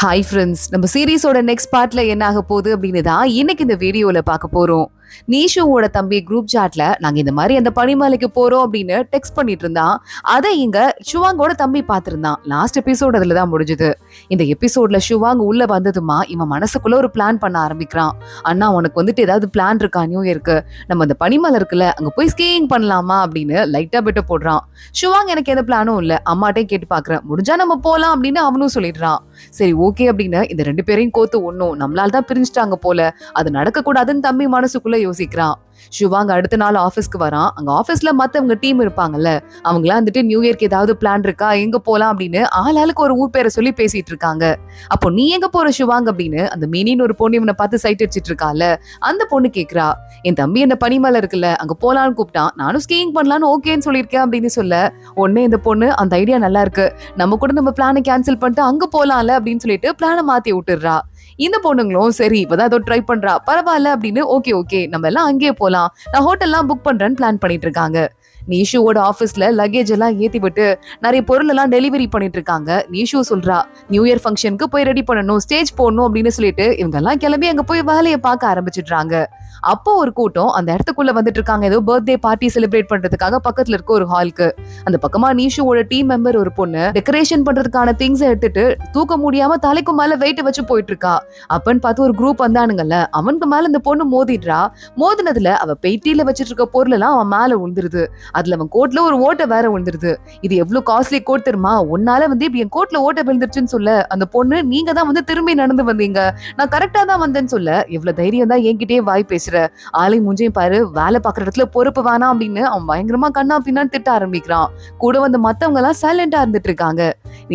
Hi friends, நம்ம சீரீஸோட next பார்ட்ல என்ன ஆக போகுது அப்படின்னு தான் இன்னைக்கு இந்த வீடியோல பார்க்க போறோம். நீஷுவோட தம்பி குரூப் சாட்ல நாங்க இந்த மாதிரி அந்த பனிமலைக்கு போறோம் அப்படின்னு டெக்ஸ்ட் பண்ணிட்டு இருந்தான். அதை இங்க ஷுவாங்கோட தம்பி பார்த்திருந்தான். லாஸ்ட் எபிசோட் அதுல தான் முடிஞ்சது. இந்த எபிசோட்ல ஷுவாங் உள்ள வந்ததுமா இவன் மனசுக்குள்ள ஒரு பிளான் பண்ண ஆரம்பிக்கிறான். அண்ணா, உனக்கு வந்துட்டு ஏதாவது பிளான் இருக்கா நியூ இயருக்கு? நம்ம அந்த பனிமலை இருக்குல்ல, அங்க போய் ஸ்கீயிங் பண்ணலாமா அப்படின்னு லைட்டா பெட்ட போடுறான். ஷுவாங் எனக்கு எந்த பிளானும் இல்ல, அம்மாட்டையும் கேட்டு பாக்குறேன், முடிஞ்சா நம்ம போலாம் அப்படின்னு அவனும் சொல்லிடுறான். சரி ஓகே அப்படின்னு இந்த ரெண்டு பேரையும் கோத்து ஒண்ணும் நம்மளால தான் பிரிஞ்சுட்டாங்க போல, அது நடக்க கூடாதுன்னு தம்பி மனசுக்குள்ள யோசிக்கிறான். ஷுவாங் அடுத்த நாள் ஆபீஸ்க்கு வரான். அங்க ஆபீஸ்ல மத்தவங்க டீம் இருப்பாங்கல்ல, அவங்களாம் வந்துட்டு நியூ இயர்க்கு ஏதாவது பிளான் இருக்கா, எங்க போலாம் அப்படின்னு ஆளாளுக்கு ஒரு ஊர் பேரை சொல்லி பேசிட்டு இருக்காங்க. அப்போ நீ எங்க போற ஷுவாங் அப்படின்னு அந்த மினின்னு ஒரு பொண்ணு இவனை பார்த்து சைட் அடிச்சிட்டு இருக்கால, அந்த பொண்ணு கேக்குறா, என் தம்பி இந்த பனிமலை இருக்குல்ல அங்க போலான்னு கூப்பிட்டான், நானும் ஸ்கீயிங் பண்ணலான்னு ஓகேன்னு சொல்லியிருக்கேன் அப்படின்னு சொல்ல, உடனே இந்த பொண்ணு அந்த ஐடியா நல்லா இருக்கு, நம்ம கூட நம்ம பிளானை கேன்சல் பண்ணிட்டு அங்க போலாம்ல அப்படின்னு சொல்லிட்டு பிளானை மாத்தி விட்டுறா. இந்த பொண்ணுங்களும் சரி இப்பதான் ஏதோ ட்ரை பண்றா, பரவாயில்ல அப்படின்னு ஓகே ஓகே நம்ம எல்லாம் அங்கேயே போலாம், நான் ஹோட்டல்லாம் புக் பண்றேன்னு பிளான் பண்ணிட்டு இருக்காங்க. நீஷுவோட ஆபீஸ்ல லக்கேஜ் எல்லாம் ஏத்தி விட்டு நிறைய பொருள் எல்லாம் டெலிவரி பண்ணிட்டு இருக்காங்க. நீஷு சொல்றா, நியூ இயர் ஃபங்க்ஷனுக்கு போய் ரெடி பண்ணணும், ஸ்டேஜ் போடணும் அப்படின்னு சொல்லிட்டு இவங்க எல்லாம் கிளம்பி அங்க போய் வேலையை பார்க்க ஆரம்பிச்சிடுறாங்க. அப்போ ஒரு கூட்டம் அந்த இடத்துக்குள்ள வந்துட்டு இருக்காங்க, ஏதோ பர்த்டே பார்ட்டி செலிப்ரேட் பண்றதுக்காக பக்கத்துல இருக்க ஒரு ஹாலுக்கு. அந்த பக்கமா நீஷுவோட டீம் மெம்பர் ஒரு பொண்ணு டெக்கரேஷன் பண்றதுக்கான திங்ஸ் எடுத்துட்டு தூக்க முடியாம தலைக்கு மேல வெயிட் வச்சு போயிட்டு இருக்கா. அப்பன்னு பார்த்து ஒரு குரூப் வந்தானுங்கல்ல, அவனுக்கு மேல இந்த பொண்ணு மோதிடுறா. மோதினதுல அவ பெயிட்டில வச்சிட்டு இருக்க பொருள் எல்லாம் அவன் மேல விழுந்துருது. அதுல அவன் கோட்ல ஒரு ஓட்டை வேற விழுந்துருது. இது எவ்வளவு காஸ்ட்லி கோட் தெரியுமா, உன்னால வந்து இப்படி என் கோட்ல ஓட்டை விழுந்துருச்சுன்னு சொல்ல, அந்த பொண்ணு நீங்க தான் வந்து திரும்பி நடந்து வந்தீங்க, நான் கரெக்டா தான் வந்தேன்னு சொல்ல, எவ்வளவு தைரியம் தான் என்கிட்டயே வாய் பேசுற, ஆளை மூஞ்சியும் பாரு, வேலை பாக்குற இடத்துல பொறுப்பு வேணாம் அப்படின்னு அவன் பயங்கரமா கண்ணா பின்னான்னு திட்ட ஆரம்பிக்கிறான். கூட வந்து மத்தவங்க எல்லாம் சைலண்டா இருந்துட்டு இருக்காங்க.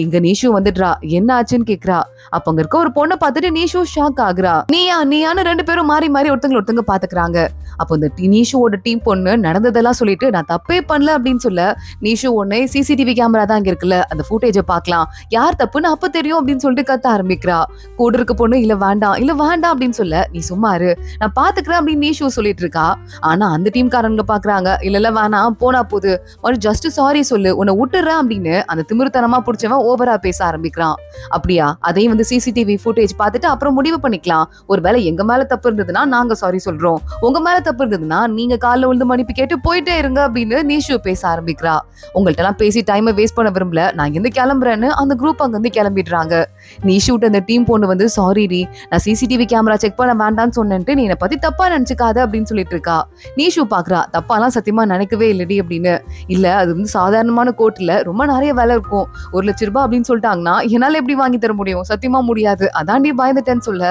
இங்க நீஷு வந்துடுறா, என்ன ஆச்சுன்னு கேக்குறா. அப்ப அங்க இருக்க ஒரு பொண்ணை பார்த்துட்டு நீஷு ஷாக் ஆகுறா. நீயான்னு ரெண்டு பேரும் மாறி மாறி ஒருத்தங்க பாத்துக்கிறாங்க. அப்போ இந்த நீஷுவோட டீம் பொண்ணு நடந்ததெல்லாம் சொல்லிட்டு நான் தப்பே பண்ணல அப்படின்னு சொல்ல, நீஷு உடனே சிசிடிவி கேமரா தான் இங்க இருக்குல்ல, அந்த ஃபுட்டேஜை பார்க்கலாம், யார் தப்புன்னு அப்ப தெரியும் அப்படின்னு சொல்லிட்டு கத்த ஆரம்பிக்கிறா. கூட இருக்க பொண்ணு இல்ல வேண்டாம் அப்படின்னு சொல்ல, நீ சும்மா இரு, நான் பாத்துக்கிறேன் அப்படின்னு நீஷு சொல்லிட்டு இருக்கா. ஆனா அந்த டீம் காரங்க பாக்குறாங்க, இல்ல வேணாம் போனா போது, ஒரு ஜஸ்ட் சாரி சொல்லு, உன்னை விட்டுறேன் அப்படின்னு அந்த திமிருத்தனமா புடிச்சவன் ஓவரா பேச ஆரம்பிக்கிறான். அப்படியா, அதையும் வந்து சிசிடிவி ஃபுட்டேஜ் பார்த்துட்டு அப்புறம் முடிவு பண்ணிக்கலாம், ஒருவேளை எங்க மேல தப்பு இருந்ததுன்னா நாங்க சாரி சொல்றோம், உங்க மேல தப்பு இருந்ததுன்னா நீங்க காலைல விழுந்து மன்னிப்பு கேட்டு போயிட்டே இருங்க அப்படின்னு நீஷு பேச ஆரம்பிக்கிறா. உங்கள்ட்ட எல்லாம் பேசி டைமை வேஸ்ட் பண்ண விரும்பல, நான் இங்க இருந்து கிளம்புறேன்னு அந்த குரூப் அங்க இருந்து கிளம்பிடுறாங்க. நீஷுட்ட அந்த டீம் பொண்ணு வந்து சாரி டி, நான் சிசிடிவி கேமரா செக் பண்ண வேண்டாம்னு சொன்னேன்ட்டு நீ என்னை பத்தி தப்பா நினைச்சுக்காத அப்படின்னு சொல்லிட்டு இருக்கா. நீஷு பாக்குறா, தப்பாலாம் சத்தியமா நினைக்கவே இல்லடி அப்படின்னு. இல்ல அது வந்து சாதாரணமான கோர்ட்ல ரொம்ப நிறைய வேலை இருக்கும், 1,00,000 ரூபாய் அப்படின்னு சொல்லிட்டாங்கன்னா என்னால எப்படி வாங்கி தர முடியும், சத்தியமா முடியாது, அதாண்டி பயந்துட்டேன்னு சொல்ல,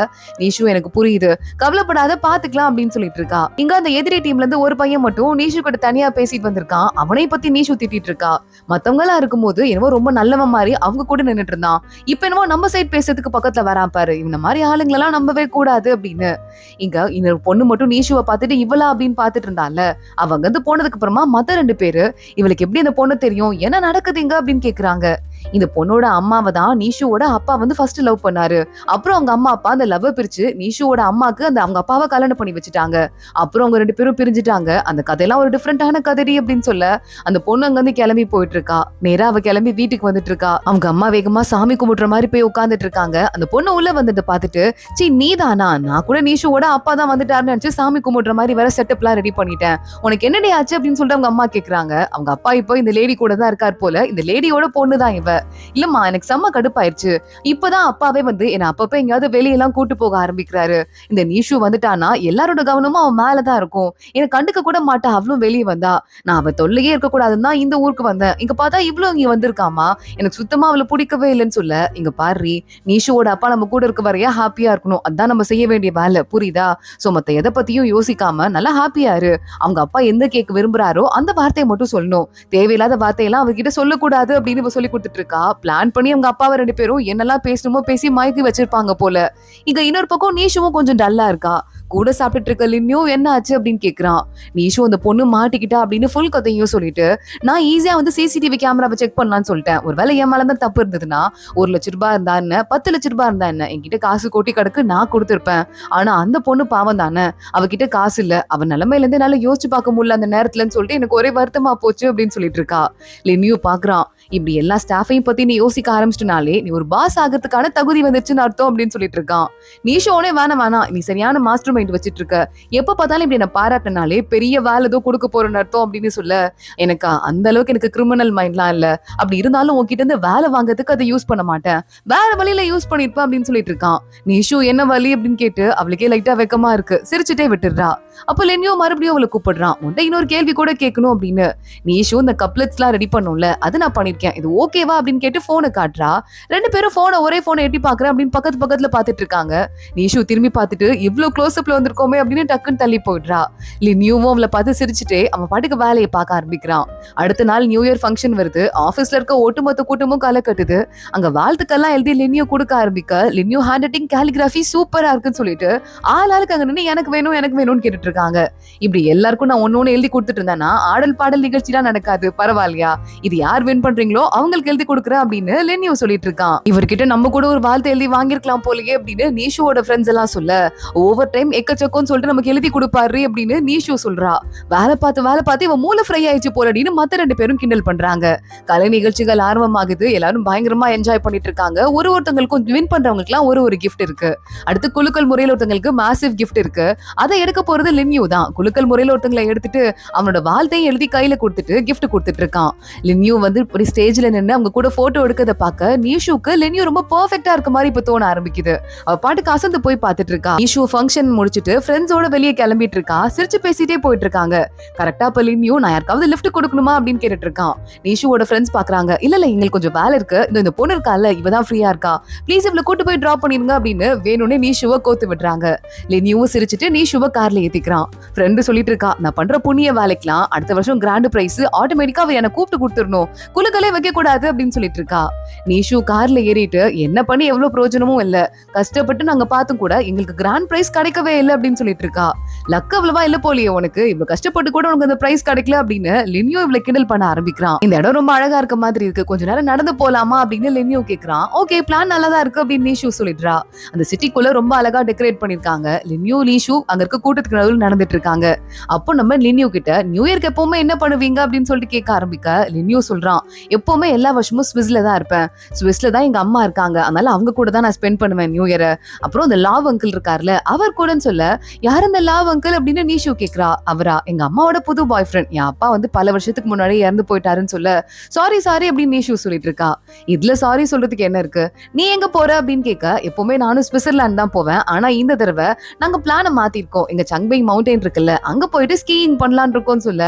நீஷு எனக்கு புரியுது, கவலைப்படாத பாத்துக்கலாம் அப்படின்னு சொல்லிட்டு இருக்கா. இங்க அந்த எதிரி டீம்ல இருந்து ஒரு பையன் மட்டும் நீஷு கிட்ட தனியா பேசிட்டு வந்திருக்கான். அவனை பத்தி நீஷு திட்டிட்டு இருக்கா. மத்தவங்க எல்லாம் இருக்கும்போது என்னவோ ரொம்ப நல்லவன் மாதிரி அவங்க கூட நின்னுட்டு இருந்தான், இப்ப என்னவோ நம்ம சைட் பேசுறதுக்கு பக்கத்துல வரான் பாரு, இந்த மாதிரி ஆளுங்களெல்லாம் நம்பவே கூடாது அப்படின்னு. இங்க இன்னொரு பொண்ணு மட்டும் நீஷுவை பார்த்துட்டு இவளா அப்படின்னு பாத்துட்டு இருந்தால, அவங்க வந்து போனதுக்கு அப்புறமா மத்த ரெண்டு பேரு இவளுக்கு எப்படி அந்த பொண்ணு தெரியும், என்ன நடக்குதுங்க அப்படின்னு கேக்குறாங்க. இந்த பொண்ணோட அம்மாவை தான் நீஷுவோட அப்பா வந்து ஃபர்ஸ்ட் லவ் பண்ணாரு. அப்புறம் அவங்க அம்மா அப்பா அந்த லவ் பிரிச்சு நீஷுவோட அம்மாக்கு அந்த அவங்க அப்பாவை கல்யாணம் பண்ணி வச்சுட்டாங்க. அப்புறம் அவங்க ரெண்டு பேரும் பிரிஞ்சுட்டாங்க. அந்த கதையெல்லாம் ஒரு டிஃப்ரெண்டான கதைடி அப்படின்னு சொல்ல, அந்த பொண்ணு அங்க வந்து கிளம்பி போயிட்டு இருக்கா. நேரா அவ கிளம்பி வீட்டுக்கு வந்துட்டு இருக்கா. அவங்க அம்மா வேகமா சாமி கும்பிடுற மாதிரி போய் உட்கார்ந்துட்டு இருக்காங்க. அந்த பொண்ணு உள்ள வந்துட்டு பாத்துட்டு, சீ நீதானா, நான் கூட நீஷுவோட அப்பா தான் வந்துட்டாருன்னு நினைச்சு சாமி கும்பிடுற மாதிரி வேற செட்டப் எல்லாம் ரெடி பண்ணிட்டேன், உனக்கு என்னடி ஆச்சு அப்படின்னு சொல்லிட்டு அவங்க அம்மா கேக்குறாங்க. அவங்க அப்பா இப்போ இந்த லேடி கூட தான் இருக்காரு போல, இந்த லேடியோட பொண்ணு தான் இவ. இல்லம்மா எனக்கு செம்ம கடுப்பாயிருச்சு, இப்பதான் அப்பாவே வந்து என்ன அப்பப்ப எங்கேயாவது வெளியெல்லாம் கூட்டு போக ஆரம்பிக்கிறாரு, இந்த நீஷு வந்துட்டானா எல்லாரோட கவனமும் அவன் மேலதான் இருக்கும், என்ன கண்டுக்க கூட மாட்டா, அவளும் வெளியே வந்தா, நான் அவ தொல்லையே இருக்க கூடாதுன்னு தான் இந்த ஊருக்கு வந்தேன், இங்க பார்த்தா இவ்வளவு இங்க வந்திருக்காமா, எனக்கு சுத்தமா அவளை பிடிக்கவே இல்லைன்னு சொல்ல, இங்க பாரு நீஷுவோட அப்பா நம்ம கூட இருக்க வரையா ஹாப்பியா இருக்கணும், அதான் நம்ம செய்ய வேண்டிய வேலை, புரியுதா, சோ மத்த எதை பத்தியும் யோசிக்காம நல்லா ஹாப்பியா இரு, அவங்க அப்பா எந்த கேக் விரும்புறாரோ அந்த வார்த்தையை மட்டும் சொல்லணும், தேவையில்லாத வார்த்தையெல்லாம் அவகிட்ட சொல்லக்கூடாது அப்படின்னு சொல்லி கொடுத்துட்டு இருக்கா. பிளான் பண்ணி அவங்க அப்பாவை ரெண்டு பேரும் என்னெல்லாம் பேசணுமோ பேசி மயக்கி வச்சிருப்பாங்க போல. இங்க இன்னொரு பக்கம் நீஷுவும் கொஞ்சம் டல்லா இருக்கா. கூட சாப்பிட்டுட்டு இருக்க லின்னும் என்ன ஆச்சு அப்படின்னு கேக்குறான். நீஷு அந்த பொண்ணு மாட்டிக்கிட்டா அப்படின்னு ஃபுல் கதையும் சொல்லிட்டு, நான் ஈஸியா வந்து சிசிடிவி கேமராவை செக் பண்ணலான்னு சொல்லிட்டேன், ஒருவேளை என் மேலதான் தப்பு இருந்ததுன்னா 1,00,000 ரூபாய் இருந்தா என்ன, 10,00,000 ரூபாய் இருந்தா என்ன, என்கிட்ட காசு கொட்டி கிடக்கு, நான் கொடுத்துருப்பேன், ஆனா அந்த பொண்ணு பாவம் தானே, அவகிட்ட காசு இல்ல, அவன் நிலைமையில இருந்து என்னால யோசிச்சு பார்க்க முடியல அந்த நேரத்துலன்னு சொல்லிட்டு எனக்கு ஒரே வருத்தமா போச்சு அப்படின்னு சொல்லிட்டு இருக்கா. லின்னியும் பாக்குறான், இப்படி எல்லா ஸ்டாஃபையும் பத்தி நீ யோசிக்க ஆரம்பிச்சிட்டனாலே நீ ஒரு பாஸ் ஆகிறதுக்கான தகுதி வந்துருச்சுன்னு அர்த்தம் அப்படின்னு சொல்லிட்டு இருக்கான். நீஷோனே வேணாம் நீ சரியான மாஸ்டர் மைண்ட் வச்சிட்டு இருக்க, எப்ப பார்த்தாலும் இப்படி என்ன பாராட்டினாலே பெரிய வேலை ஏதோ கொடுக்க போறேன்னு அர்த்தம் அப்படின்னு சொல்ல, எனக்கு அந்த அளவுக்கு எனக்கு கிரிமினல் மைண்ட்லாம் இல்ல, அப்படி இருந்தாலும் உன்கிட்ட இருந்து வேலை வாங்குறதுக்கு அதை யூஸ் பண்ண மாட்டேன், வேற வழியில யூஸ் பண்ணிருப்பேன் அப்படின்னு சொல்லிட்டு இருக்கான். நீஷு என்ன வழி அப்படின்னு கேட்டு அவளுக்கே லைட்டா வெக்கமா இருக்கு, சிரிச்சுட்டே விட்டுடுறா. அப்ப லென்யோ மறுபடியும் அவளை கூப்பிடுறான், உன்ட்ட இன்னொரு கேள்வி கூட கேட்கணும் அப்படின்னு. நீஷு இந்த கப்லெட்ஸ் எல்லாம் ரெடி பண்ணும்ல, அது நான் பண்ணிருக்கேன், இது ஓகேவா அப்படின்னு கேட்டு போனை காட்டுறா. ரெண்டு பேரும் ஒரே போனை எட்டி பாக்குறேன் அப்படின்னு பக்கத்துல பாத்துட்டு இருக்காங்க. நீஷு திரும்பி பார்த்துட்டு இவ்ளோ க்ளோஸ் அப்ல வந்திருக்கோமே அப்படின்னு டக்குன்னு தள்ளி போயிடுறா. லின்யூவும் அவளை பார்த்து சிரிச்சுட்டே அவன் பாட்டுக்கு வேலையை பார்க்க ஆரம்பிக்கிறான். அடுத்த நாள் நியூ இயர் ஃபங்க்ஷன் வருது. ஆபீஸ்ல இருக்க ஒட்டுமொத்த கூட்டமும் களை கட்டுது. அங்க வாழ்த்துக்கெல்லாம் எழுதி லின்யூ கொடுக்க ஆரம்பிக்க, லின்யூ ஹேண்ட் ரைட்டிங் காலிகிராஃபி சூப்பரா இருக்குன்னு சொல்லிட்டு ஆளுக்கு அங்க நின்று எனக்கு வேணும்னு கேட்டுட்டு இருக்காங்க. இப்படி எல்லாருக்கும் நான் ஒன்னு எழுதி கொடுத்துட்டு இருந்தேன்னா ஆடல் பாடல் நிகழ்ச்சிலாம் நடக்காது, பரவாயில்லையா, இது யார் வின் பண்றீங்களோ அவங்களுக்கு எழுதி கொடுக்குறேன் அப்படின்னு லின்யூ சொல்லிட்டு இருக்கான். இவர்கிட்ட நம்ம கூட ஒரு வாழ்த்து எழுதி வாங்கிருக்கலாம் போலயே அப்படின்னு நீஷுவோட ஃப்ரெண்ட்ஸ் எல்லாம் சொல்ல, ஓவர் டைம் எக்கச்சக்கம்னு சொல்லிட்டு நமக்கு எழுதி கொடுப்பாரு அப்படின்னு நீஷு சொல்றா. வேலை பார்த்து இவன் மூளை ஃப்ரை ஆயிடுச்சு போலடின்னு மத்த ரெண்டு பேரும் கிண்டல் பண்றாங்க. கலை நிகழ்ச்சிகள் ஆரம்பமாகுது. எல்லாரும் பயங்கரமா என்ஜாய் பண்ணிட்டு இருக்காங்க. ஒருத்தங்களுக்கும் வின் பண்றவங்களுக்கு எல்லாம் ஒரு கிஃப்ட் இருக்கு. அடுத்து குலுக்கல் முறையில் ஒருத்தங்களுக்கு மாசிவ் கிஃப்ட் இருக்கு. அதை எடுக்க போறது லின்யூ தான். குலுக்கல் முறையில் ஒருத்தங்களை எடுத்துட்டு அவனோட வாழ்த்தையும் எழுதி கையில கொடுத்துட்டு கிஃப்ட் கொடுத்துட்டு இருக்கான். லின்யூ வந்து ஒரு ஸ்டேஜ்ல நின்று அவங்க கூட போட்டோ எடுக்கிறத பார்க்க நீஷுக்கு லின்யூ ரொம்ப பெர்ஃபெக்ட்டா இருக்க மாதிரி இப்ப தோண ஆரம்பிக்குது. அவ பாட்டுக்கு அசந்து போய் பார்த்துட்டு இருக்கா. நீஷு ஃபங்க்ஷன் முடிச்சிட்டு ஃப்ரெண்ட்ஸோட வெளியே கிளம்பிட்டு இருக்கா. சிரிச்சு பேசிட்டே போயிட்டு இருக்காங்க. கரெக்டா இப்ப லின்யூ நான் யாருக்காவது லிஃப்ட் கொடுக்கணுமா அப்படின்னு கேட்டுட்டு இருக்கான். நீஷுவோட ஃப்ரெண்ட்ஸ் பாக்குறாங்க, இல்ல எங்களுக்கு கொஞ்சம் வேலை இருக்கு, இந்த பொண்ணு இருக்கால இவதான் ஃப்ரீயா இருக்கா, ப்ளீஸ் இவளை கூட்டு போய் டிராப் பண்ணிருங்க அப்படின்னு வேணும்னே நீஷுவை கோத்து விடுறாங்க. லின்யூவும் சிரிச்சுட்டு நீஷுவை கார்ல ஏத்திக்கிறான். ஃப்ரெண்டு சொல்லிட்டு இருக்கா, நான் பண்ற புண்ணிய வேலைக்கெல்லாம் அடுத்த வருஷம் கிராண்ட் பிரைஸ் ஆட்டோமேட்டிக்கா அவ என்ன கூப்பிட்டு கொடுத்துடணும், குலுக்கலே வைக்க கூடாது அப்படின்னு சொல்லிட்டு இருக்கா. நீஷு கார்ல ஏறிட்டு என்ன பண்ணி எவ்வளவு பிரயோஜனமும் இல்ல, கஷ்டப்பட்டு நாங்க பார்த்தும் கூட எங்களுக்கு கிராண்ட் பிரைஸ் கிடைக்கவே இல்லை அப்படின்னு சொல்லிட்டு இருக்கா. லக் அவ்வளவா இல்ல போலியே உனக்கு, இவ்வளவு கஷ்டப்பட்டு கூட உனக்கு அந்த பிரைஸ் கிடைக்கல அப்படின்னு லின்யூ இவ்வளவு கிண்டல் பண்ண ஆரம்பிக்கிறான். இந்த இடம் ரொம்ப அழகா இருக்க மாதிரி இருக்கு, கொஞ்ச நேரம் நடந்து போலாமா அப்படின்னு லின்யூ கேக்குறான். ஓகே பிளான் நல்லாதான் இருக்கு அப்படின்னு நீஷு சொல்லிடுறா. அந்த சிட்டிக்குள்ள ரொம்ப அழகா டெக்கரேட் பண்ணிருக்காங்க. லின்யூ நீஷு அங்க இருக்க கூட்டத்துக்கு நடுவில் நடந்துட்டு இருக்காங்க. அப்போ நம்ம லின்யூ கிட்ட நியூ இயர்க்கு எப்பவுமே என்ன பண்ணுவீங்க அப்படின்னு சொல்லிட்டு கேட்க ஆரம்பிக்க, லின்யூ சொல்றான், எப்பவுமே எல்லா வருஷமும் ஸ்விஸ்ல தான் இருப்பேன், ஸ்விஸ்ல தான் எங்க அம்மா இருக்காங்க, அதனால அவங்க கூட தான் நான் ஸ்பெண்ட் பண்ணுவேன் நியூ இயரை. அப்புறம் இந்த லாவ் அங்கிள் இருக்காருல அவர் கூடன்னு சொல்ல, யார் இந்த லாவ் அங்கிள் அப்படின்னு நீஷு கேக்குறா. அவரா, எங்க அம்மாவோட புது பாய் ஃப்ரெண்ட், என் அப்பா வந்து பல வருஷத்துக்கு முன்னாடி இறந்து போயிட்டாருன்னு சொல்ல, சாரி அப்படின்னு நீஷு சொல்லிட்டு இருக்கா. இதுல சாரி சொல்றதுக்கு என்ன இருக்கு, நீ எங்க போற அப்படின்னு கேட்க, எப்பவுமே நானும் ஸ்விட்சர்லாந்து தான் போவேன், ஆனா இந்த தடவை நாங்க பிளான மாத்திருக்கோம், எங்க சங்பெய் மவுண்டன் இருக்குல்ல அங்க போயிட்டு ஸ்கீயிங் பண்ணலான்னு இருக்கோம்னு சொல்ல,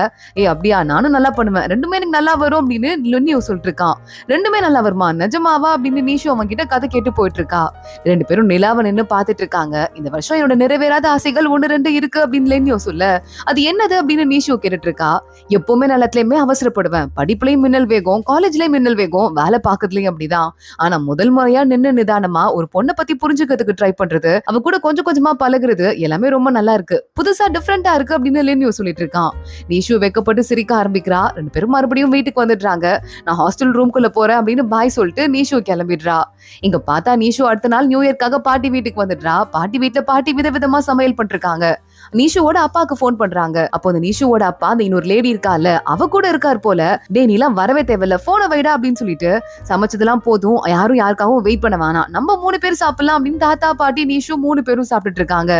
அப்படியா நானும் நல்லா பண்ணுவேன், ரெண்டுமே எனக்கு நல்லா வரும் அப்படின்னு லின்யூ சொல்லிட்டு இருக்கான். ரெண்டுமே நல்லா வருமா, நிஜமாவா அப்படின்னு நீஷு அவங்க கிட்ட கதை கேட்டு போயிட்டு இருக்கா. ரெண்டு பேரும் நிலாவை நின்னு பாத்துட்டு இருக்காங்க. இந்த வருஷம் என்னோட நிறைவேறாத ஆசைகள் 1-2 இருக்கு அப்படின்னு லின்யூ சொல்ல, அது என்னது அப்படின்னு நீஷு கேட்டுட்டு இருக்கா. எப்பவுமே நல்லத்துலயுமே அவசரப்படுவேன், படிப்புலயும் மின்னல் வேகம், காலேஜ்லயும் மின்னல் வேகம், வேலை பாக்குறதுலயும் அப்படிதான், ஆனா முதல் முறையா நின்னு நிதானமா ஒரு பொண்ணை பத்தி புரிஞ்சுக்கிறதுக்கு ட்ரை பண்றது, அவ கூட கொஞ்சம் கொஞ்சமா பழகுறது எல்லாமே ரொம்ப நல்லா இருக்கு, புதுசா டிஃபரெண்டா இருக்கு அப்படின்னு லின்யூ சொல்லிட்டு இருக்கான். நீஷு வெக்கப்பட்டு சிரிக்க ஆரம்பிக்கிறா. ரெண்டு பேரும் மறுபடியும் வீட்டுக்கு வந்துடுறாங்க. நான் ஹாஸ்டல் ரூம்குள்ள போறேன் அப்படின்னு பாய் சொல்லிட்டு நீஷு கிளம்பிடுறா. இங்க பார்த்தா நீஷு அடுத்த நாள் நியூ இயர்க்காக பாட்டி வீட்டுக்கு வந்துடுறா. பாட்டி வீட்டுல பாட்டி விதவிதமா சமையல் பண்ணிருக்காங்க. நீஷுவோட அப்பாக்கு போன் பண்றாங்க. அப்போ அந்த நீஷுவோட அப்பா அந்த இன்னொரு லேடி இருக்கால அவ கூட இருக்கார் போல. டே நீலாம் வரவே தேவையில்ல, போனை வைடா அப்படின்னு சொல்லிட்டு, சமைச்சதெல்லாம் போதும், யாரும் யாருக்காகவும் வெயிட் பண்ண வேணாம், நம்ம 3 பேர் சாப்பிடலாம் அப்படின்னு தாத்தா பாட்டி நீஷு 3 பேரும் சாப்பிட்டுட்டு இருக்காங்க.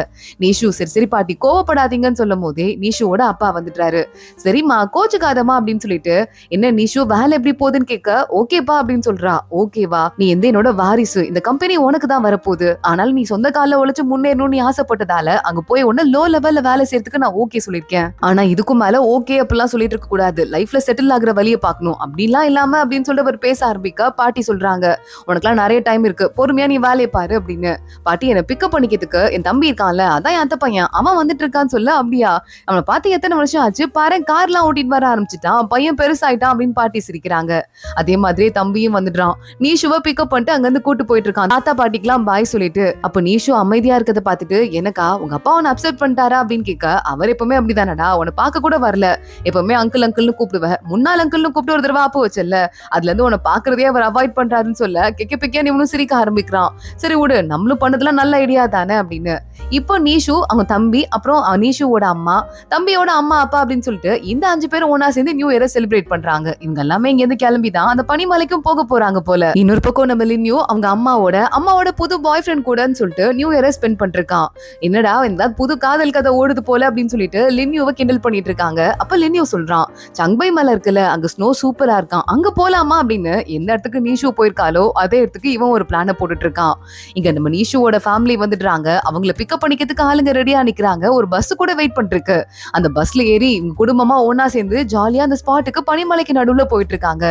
நீஷு சரி பாட்டி கோவப்படாதீங்கன்னு சொல்லும் போதே நீஷுவோட அப்பா வந்துட்டாரு. சரிம்மா கோச்சுக்காதமா அப்படின்னு சொல்லிட்டு, என்ன நீஷு வேலை எப்படி போகுதுன்னு கேட்க, ஓகேப்பா அப்படின்னு சொல்றா. ஓகேவா, நீ என்னோட வாரிசு, இந்த கம்பெனி உனக்கு தான் வரப்போகுது, ஆனால் நீ சொந்த கால உழைச்சு முன்னேறணும்னு ஆசைப்பட்டதால அங்க போய் உன்ன லோ லெவல்ல வேலை செய்யறதுக்கு நான் ஓகே சொல்லிருக்கேன். ஆனா இதுக்கும் மேல ஓகே அப்படிலாம் சொல்லிட்டு இருக்க கூடாது, லைஃப்ல செட்டில் ஆகுற வழியை பார்க்கணும், அப்படிலாம் இல்லாம அப்படின்னு சொல்லிட்டு அவர் பேச ஆரம்பிக்க, பாட்டி சொல்றாங்க, உனக்குலாம் நிறைய டைம் இருக்கு, பொறுமையா நீ வேலையை பாரு அப்படின்னு. பாட்டி என்ன பிக்கப் பண்ணிக்கிறதுக்கு என் தம்பி இருக்கான்ல, அதான் என் அத்தை பையன், அவன் வந்துட்டு இருக்கான்னு சொல்ல, அப்படியா அவனை பார்த்து எத்தனை வருஷம் ஆச்சு பாரு, கார்லாம் ஓட்டிட்டு வர ஆரம்பிச்சுட்டான், பையன் பெருசாயிட்டான் அப்படின்னு பாட்டி சிரிக்கிறாங்க. அதே மாதிரி தம்பியும் வந்துடுறான். நீஷுவை பிக்கப் பண்ணிட்டு அங்க இருந்து கூட்டு போயிட்டு இருக்கான். தாத்தா பாட்டிக்கெல்லாம் பாய் சொல்லிட்டு. அப்ப நீஷு அமைதியா இருக்கத பாத்துட்டு, எனக்கா உங்க அப்பா உன்னை அப்செட் பண்ணிட்டாரா அப்படின்னு கேட்க, அவர் எப்பவுமே அப்படிதானடா, உன்னை பார்க்க கூட வரல, எப்பவுமே அங்கிள் அங்கிள்னு கூப்பிடுவேன், முன்னாள் அங்கிள்னு கூப்பிட்டு ஒரு தடவை ஆப்பு வச்சல, அதுல இருந்து உன்னை பாக்குறதே அவர் அவாய்ட் பண்றாருன்னு சொல்ல, கெக்க பிக்கியா இவனும் சிரிக்க ஆரம்பிக்கிறான். சரி விடு, நம்மளும் பண்ணதெல்லாம் நல்ல ஐடியா தானே அப்படின்னு. இப்போ நீஷு அவங்க தம்பி, அப்புறம் நீஷுவோட அம்மா, தம்பியோட அம்மா அப்பா அப்படின்னு சொல்லிட்டு இந்த 5 பேரும் ஒன்னா சேர்ந்து நியூ இயரை செலிப்ரேட் பண்றாங்க. இவங்க எல்லாமே இங்க இருந்து கிளம்பிதான் அந்த பனிமலைக்கும் போக போறாங்க போல. இன்னொரு பக்கம் நம்ம லின்யூ அவங்க அம்மாவோட புது பாய் ஃப்ரெண்ட் கூடன்னு சொல்லிட்டு நியூ இயரை ஸ்பெண்ட் பண்ணிருக்கான். என்னடா இந்த புது காதல் கதை ஓடுது போல அப்படின்னு சொல்லிட்டு லின்யூவை கிண்டல் பண்ணிட்டு இருக்காங்க. அப்ப லின்யூ சொல்றான், சங்பை மலை இருக்குல்ல, அங்க ஸ்னோ சூப்பரா இருக்கான், அங்க போலாமா அப்படின்னு. எந்த இடத்துக்கு நீஷு போயிருக்காலோ அதே இடத்துக்கு இவன் ஒரு பிளான போட்டுட்டு இருக்கான். இங்க நம்ம நீஷுவோட ஃபேமிலி வந்துடுறாங்க. அவங்கள பிக்கப் பண்ணிக்கிறதுக்கு ஆளுங்க ரெடியா நிக்கிறாங்க. ஒரு பஸ் கூட வெயிட் பண்ணிருக்கு. அந்த பஸ்ல ஏறி இவங்க குடும்பமா ஒன்னா சேர்ந்து ஜாலியா அந்த ஸ்பாட்டுக்கு பனிமலைக்கு நடுவுல போயிட்டு இருக்காங்க.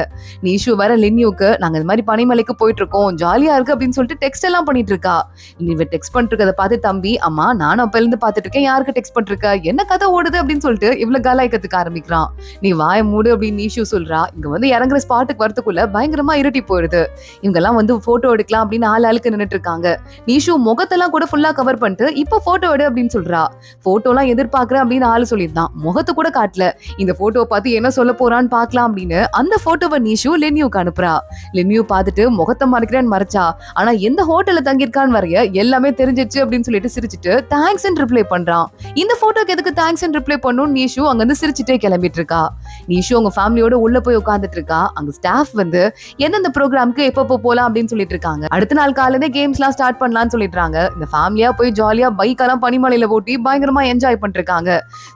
நீஷு வர லின்யூக்கு நாங்க இந்த மாதிரி பனிமலைக்கு போயிட்டு இருக்கோம், ஜாலியா இருக்கு அப்படின்னு சொல்லிட்டு டெக்ஸ்ட் எல்லாம் பண்ணிட்டு இருக்கா. இவ டெக்ஸ்ட் பண்ணிட்டு இருக்கதை பார்த்து தம்பி, அம்மா நானும் அப்ப இருந்து பாத்துட்டு இருக்கேன், யாருக்கு டெக்ஸ்ட் பண்ணிருக்க, என்ன கதை ஓடுது அப்படின்னு சொல்லிட்டு இவ்வளவு கலாய்க்கிறதுக்கு ஆரம்பிக்கிறான். நீ வாய மூடு அப்படின்னு நீஷு சொல்றா. இங்க வந்து இறங்குற ஸ்பாட்டுக்கு வரதுக்குள்ள பயங்கரமா இருட்டி போயிடுது. இவங்க எல்லாம் வந்து போட்டோ எடுக்கலாம் அப்படின்னு ஆளுக்கு நின்னுட்டு இருக்காங்க. நீஷு முகத்தெல்லாம் கூட ஃபுல்லா கவர் பண்ணிட்டு இப்ப போட்டோ எடு அப்படின்னு சொல்றா. போட்டோ எல்லாம் எதிர்பார்க்கறேன் அப்படின்னு ஆளு சொல்லியிருந்தான். முகத்தை கூட காட்டல. இந்த போட்டோவை பார்த்து என்ன சொல்ல போறான்னு பாக்கலாம் அப்படின்னு அந்த போட்டோவை நீஷு லின்யூக்கு அனுப்புறா. லின்யூ பார்த்துட்டு முகத்தை மறைக்கிறேன்னு மறைச்சா. ஆனா எந்த ஹோட்டல்ல தங்கியிருக்கான்னு வரைய எல்லாமே தெரிஞ்சிச்சு அப்படின்னு சொல்லிட்டு சிரிச்சுட்டு தேங்க்ஸ் ரிப்ளை பண்றான். இந்த போட்டோக்கு எதுக்கு தேங்க்ஸ் ரிப்ளை பண்ணும் நீஷு அங்க இருந்து சிரிச்சுட்டே கிளம்பிட்டு இருக்கா. நீஷு அவங்க ஃபேமிலியோட உள்ள போய் உட்கார்ந்துட்டு இருக்கா. அங்க ஸ்டாஃப் வந்து எந்தெந்த ப்ரோக்ராம்க்கு எப்பப்போ போலாம் அப்படின்னு சொல்லிட்டு இருக்காங்க. அடுத்த நாள் காலையில கேம்ஸ் எல்லாம் ஸ்டார்ட் பண்ணலாம்னு சொல்லிடுறாங்க. இந்த ஃபேமிலியா போய் ஜாலியா பைக் எல்லாம் பனிமலையில ஓட்டி பயங்கரமா என்ஜாய் பண்ணிட்டு இருக்காங்க.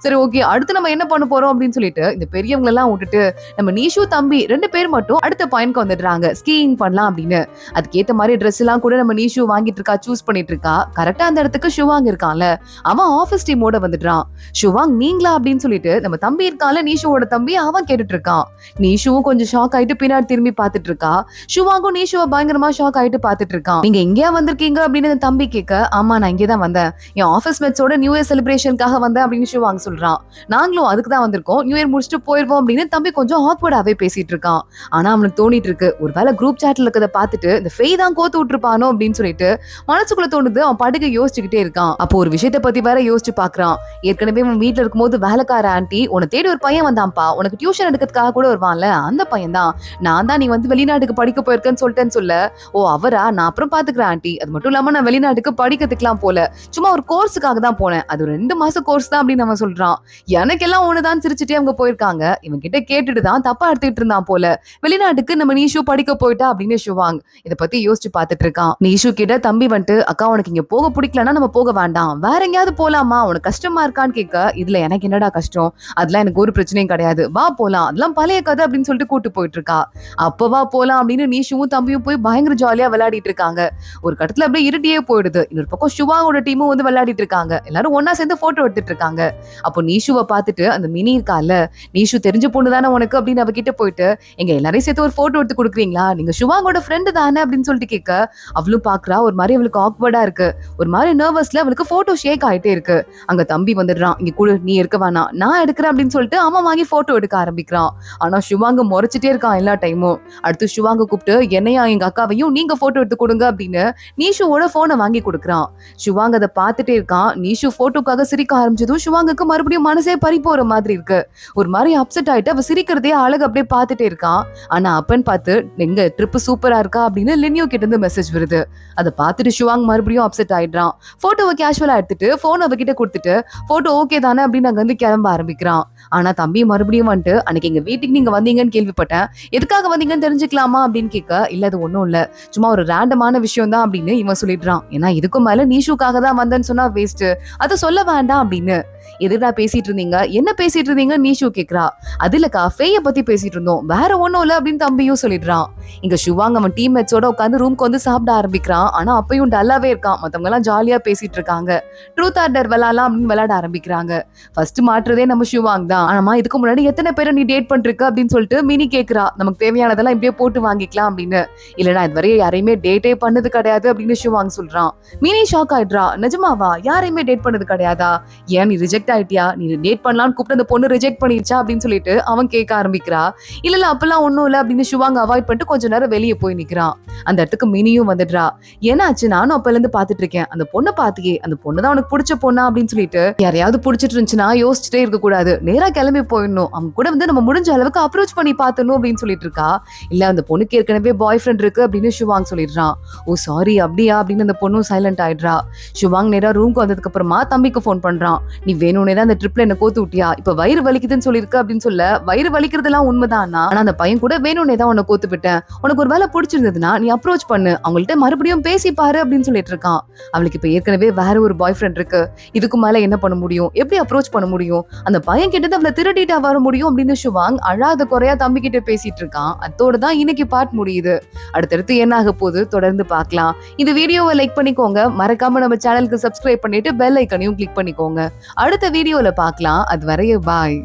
சரி ஓகே, அடுத்து நம்ம என்ன பண்ண போறோம் அப்படின்னு சொல்லிட்டு இந்த பெரியவங்க எல்லாம் விட்டுட்டு நம்ம நீஷு தம்பி 2 பேர் மட்டும் அடுத்த பாயிண்ட்க்கு வந்துடுறாங்க. ஸ்கீயிங் பண்ணலாம் அப்படின்னு. அதுக்கேத்த மாதிரி ட்ரெஸ் எல்லாம் கூட நம்ம நீஷு வாங்கிட்டு இருக்கா, சூஸ் பண்ணிட்டு இருக்கா. கரெக்டா அந்த இடத்துக்கு ஷுவாங் இருக்கான்ல, அவன் ஆபீஸ் டீமோட வந்துடுறான். ஷுவாங் நீங்களா அப்படின்னு சொல்லிட்டு நம்ம தம்பி இருக்கான்ல நீஷுவோட தம்பி, அவன் கேட்டுட்டு இருக்கான். நீஷுவும் கொஞ்சம் ஷாக் ஆயிட்டு பின்னாடி திரும்பி பாத்துட்டு இருக்கா. ஷுவாங்கும் நீஷுவை பயங்கரமா ஷாக் ஆயிட்டு பாத்துட்டு இருக்கான். நீங்க எங்கேயா வந்திருக்கீங்க அப்படின்னு தம்பி கேட்க, ஆமா நான் இங்கேதான் வந்தேன், என் ஆபீஸ் மேட்ஸோட நியூ இயர் செலிப்ரேஷனுக்காக வந்தேன் அப்படின்னு ஷுவாங் சொல்றான். நாங்களும் அதுக்கு தான் வந்திருக்கோம், நியூ இயர் முடிச்சுட்டு போயிருவோம் அப்படின்னு தம்பி கொஞ்சம் ஆக்வர்டாவே பேசிட்டு இருக்கான். ஆனா அவனுக்கு தோணிட்டு இருக்கு, ஒருவேளை குரூப் சாட்ல இருக்கதை பார்த்துட்டு இந்த ஃபெய் தான் கோத்து விட்டுருப்பானோ அப்படின்னு சொல்லிட்டு மனசுக்குள்ள தோணுது. அவன் படுக்க யோசிச்சுக்கிட்டே இருக்கான். அப்போ ஒரு விஷயத்தை பத்தி வேற யோசிச்சு பாக்குறான். ஏற்கனவே அவன் வீட்டுல இருக்கும்போது வேலைக்கார ஆண்டி உன்னை தேடி ஒரு பையன் வந்தான்ப்பா, உனக்கு டியூஷன் எடுக்கிறதுக்காக கூட வருவான்ல, அந்த பையன் தான். நான் தான் நீ வந்து வெளிநாட்டுக்கு படிக்க போயிருக்கேன்னு சொல்லிட்டேன்னு சொல்ல, ஓ அவரா, நான் அப்புறம் பாத்துக்கிறேன் ஆண்டி, அது மட்டும் இல்லாம நான் வெளிநாட்டுக்கு படிக்கிறதுக்குலாம் போல, சும்மா ஒரு கோர்ஸுக்காக தான் போனேன், அது ஒரு 2 மாசம் கோர்ஸ் தான் அப்படின்னு அவன் சொல்றான். எனக்கெல்லாம் ஒண்ணுதான் சிரிச்சுட்டே அவங்க போயிருக்காங்க. இவன் கிட்ட கேட்டுட்டு தான் தப்பா எடுத்துட்டு இருந்தான் போல. வெளிநாட்டுக்கு நம்ம நீஷு படிக்க போயிட்டா அப்படின்னு ஷுவாங் இதை பத்தி யோசிச்சு பாத்துட்டு இருக்கான். நீஷு கிட்ட தம்பி வந்துட்டு, அக்கா உனக்கு இங்க போக பிடிக்கலன்னா நம்ம போக வேண்டாம், வேற எங்கேயாவது போலாமா, உனக்கு கஷ்டமா இருக்கான்னு கேட்க, இதுல எனக்கு என்னடா கஷ்டம், அதெல்லாம் எனக்கு ஒரு பிரச்சனையும் கிடையாது, வா போலாம், அதெல்லாம் பழைய கதை அப்படின்னு சொல்லிட்டு கூட்டு போயிட்டு இருக்கா. அப்பவா போலாம் அப்படின்னு நீஷுவும் தம்பியும் போய் பயங்கர ஜாலியா விளையாடிட்டு இருக்காங்க. ஒரு கட்டத்துல அப்படியே இருட்டியே போயிடுது. இன்னொரு பக்கம் ஷுவாங்கோட டீமும் வந்து விளையாடிட்டு இருக்காங்க. எல்லாரும் ஒன்னா சேர்ந்து போட்டோ எடுத்துட்டு இருக்காங்க. அப்போ நீஷுவை பார்த்துட்டு அந்த மினி இருக்கால, நீஷு தெரிஞ்ச பொண்ணு தானே உனக்கு அப்படின்னு அவகிட்ட போயிட்டு, எங்க எல்லாரையும் சேர்த்து ஒரு போட்டோ எடுத்து கொடுக்குறீங்களா, நீங்க ஷுவாங்கோட ஃப்ரெண்டு தானே அப்படின்னு சொல்லிட்டு கேட்க, அவளும் பாக்குறா. ஒரு மாதிரி அவளுக்கு ஆக்வர்டா இருக்கு, ஒரு மாதிரி நர்வஸ்ல அவளுக்கு போட்டோ ஷேக் ஆயிட்டே இருக்கு. அங்க தம்பி வந்துடுறான். இங்க கூட நீ இருக்க வேணாம், நான் எடுக்கிறேன் அப்படின்னு சொல்லிட்டு அவன் வாங்கி போட்டோ எடுக்க ஆரம்பிக்கிறான். ஆனா ஷுவாங்க முறைச்சிட்டே இருக்கான் எல்லா டைமும். அடுத்து ஷுவாங்க கூப்பிட்டு, என்னையா எங்க அக்காவையும் நீங்க போட்டோ எடுத்து கொடுங்க அப்படின்னு நீஷுவோட போனை வாங்கி கொடுக்குறான். ஷுவாங்க அதை பார்த்துட்டே இருக்கான். நீஷு போட்டோக்காக சிரிக்க ஆரம்பிச்சதும் ஷுவாங்குக்கு மறுபடியும் மனசே பறி போற மாதிரி இருக்கு. ஒரு மாதிரி அப்செட் ஆயிட்டு அவ சிரிக்கிறதே அழகு அப்படியே பார்த்துட்டே இருக்கான். ஆனா அப்பன்னு பார்த்து, எங்க ட்ரிப் சூப்பரா இருக்கா அப்படின்னு லின்யூ கிட்ட இருந்து மெசேஜ் வருது. அதை பார்த்துட்டு ஷுவாங் மறுபடியும் அப்செட் ஆயிடுறான். போட்டோவை கேஷுவலா எடுத்துட்டு போன் அவகிட்ட கொடுத்துட்டு, போட்டோ ஓகே தானே அப்படின்னு அங்க வந்து கிளம்ப ஆரம்பிக்கிறான். ஆனா தம்பி மறுபடியும் வந்துட்டு, அன்னைக்கு எங்க வீட்டுக்கு நீங்க வந்தீங்கன்னு கேள்விப்பட்டேன், எதுக்காக வந்தீங்கன்னு தெரிஞ்சுக்கலாமா அப்படின்னு கேட்க, இல்ல அது ஒண்ணும் இல்ல, சும்மா ஒரு ரேண்டமான விஷயம் தான் அப்படின்னு இவன் சொல்லிடுறான். ஏன்னா இதுக்கும் மேல நீஷுக்காக தான் வந்தேன்னு சொன்னா வேஸ்ட், அதை சொல்ல வேண்டாம் அப்படின்னு. எதுடா பேசிட்டு இருந்தீங்க, என்ன பேசிட்டு இருந்தீங்க நீஷு கேக்குறா. அதுலக்கா ஃபேய பத்தி பேசிட்டு இருந்தோம், வேற ஒண்ணும் இல்ல அப்படின்னு தம்பியும் சொல்லிடுறான். இங்க ஷுவாங் அவன் டீம்மேட்ஸோட உட்காந்து ரூம்க்கு வந்து சாப்பிட ஆரம்பிக்கிறான். ஆனா அப்பயும் டல்லாவே இருக்கான். மத்தவங்க எல்லாம் ஜாலியா பேசிட்டு இருக்காங்க. ட்ரூத் ஆர் டேர் விளையாடலாம் அப்படின்னு விளையாட ஆரம்பிக்கிறாங்க. ஃபர்ஸ்ட் மாற்றுறதே நம்ம ஷுவாங் தான். ஆனா இதுக்கு முன்னாடி எத்தனை பேரை நீ டேட் பண்ணிருக்க அப்படின்னு சொல்லிட்டு மினி கேக்குறா. நமக்கு தேவையானதெல்லாம் இப்படியே போட்டு வாங்கிக்கலாம் அப்படின்னு. இல்லடா இதுவரை யாரையுமே டேட்டே பண்ணது கிடையாது அப்படின்னு ஷுவாங் சொல்றான். மினி ஷாக் ஆயிடுறா. நிஜமாவா, யாரையுமே டேட் பண்ணது கிடையாதா, ஏன் நீ ரிஜெக்ட் ஆயிட்டியா, நீ டேட் பண்ணலாம்னு கூப்பிட்டு அந்த பொண்ணு ரிஜெக்ட் பண்ணிருச்சா அப்படின்னு சொல்லிட்டு அவன் கேட்க ஆரம்பிக்கிறா. இல்ல அப்பெல்லாம் ஒண்ணும் இல்ல அப்படின்னு ஷுவாங் அவாய்ட் பண்ணிட்டு கொஞ்ச நேரம் வெளியே போய் நிக்கிறான். அந்த இடத்துக்கு மினியும் வந்துடுறா. ஏன்னாச்சு, நானும் அப்பல இருந்து பாத்துட்டு இருக்கேன், அந்த பொண்ணை பாத்தியே, அந்த பொண்ணுதான் உனக்கு பிடிச்ச பொண்ணா அப்படின்னு சொல்லிட்டு, யாரையாவது பிடிச்சிட்டு இருந்துச்சுன்னா யோசிச்சுட்டே இருக்க கூடாது, நேரா இப்பதான் கிளம்பி போயிடணும், அவங்க கூட வந்து நம்ம முடிஞ்ச அளவுக்கு அப்ரோச் பண்ணி பார்த்தணும் அப்படின்னு சொல்லிட்டு இருக்கா. இல்ல அந்த பொண்ணுக்கு ஏற்கனவே பாய் ஃப்ரெண்ட் இருக்கு அப்படின்னு ஷுவாங் சொல்லிடுறான். ஓ சாரி அப்படியா அப்படின்னு அந்த பொண்ணும் சைலண்ட் ஆயிடுறா. ஷுவாங் நேரா ரூம்க்கு வந்ததுக்கு அப்புறமா தம்பிக்கு ஃபோன் பண்றான். நீ வேணும்னே தான் அந்த ட்ரிப்ல என்ன கோத்து விட்டியா, இப்ப வயிறு வலிக்குதுன்னு சொல்லிருக்கு அப்படின்னு சொல்ல, வயிறு வலிக்கிறதுலாம் உண்மைதான், ஆனா அந்த பையன் கூட வேணும்னே தான் உன்னை கோத்து விட்டேன், உனக்கு ஒரு வேலை பிடிச்சிருந்ததுன்னா நீ அப்ரோச் பண்ணு, அவங்கள்ட்ட மறுபடியும் பேசி பாரு அப்படின்னு சொல்லிட்டு இருக்கான். அவளுக்கு இப்ப ஏற்கனவே வேற ஒரு பாய் ஃப்ரெண்ட் இருக்கு, இதுக்கு மேல என்ன பண்ண முடியும், எப்படி அப்ரோச் பண்ண முடியும், அந்த பையன் கிட்ட அவளை திருடிட்டா வர முடியும் அப்படின்னு ஷுவாங் அழாத குறையா தம்பி கிட்ட பேசிட்டு இருக்கான். அதோட தான் இன்னைக்கு பார்ட் முடியுது. அடுத்தடுத்து என்ன ஆக போகுது தொடர்ந்து பார்க்கலாம். இந்த வீடியோவை லைக் பண்ணிக்கோங்க, மறக்காம நம்ம சேனலுக்கு சப்ஸ்கிரைப் பண்ணிட்டு பெல் ஐக்கனையும் கிளிக் பண்ணிக்கோங்க. அடுத்த வீடியோல பார்க்கலாம். அது வரைய பாய்.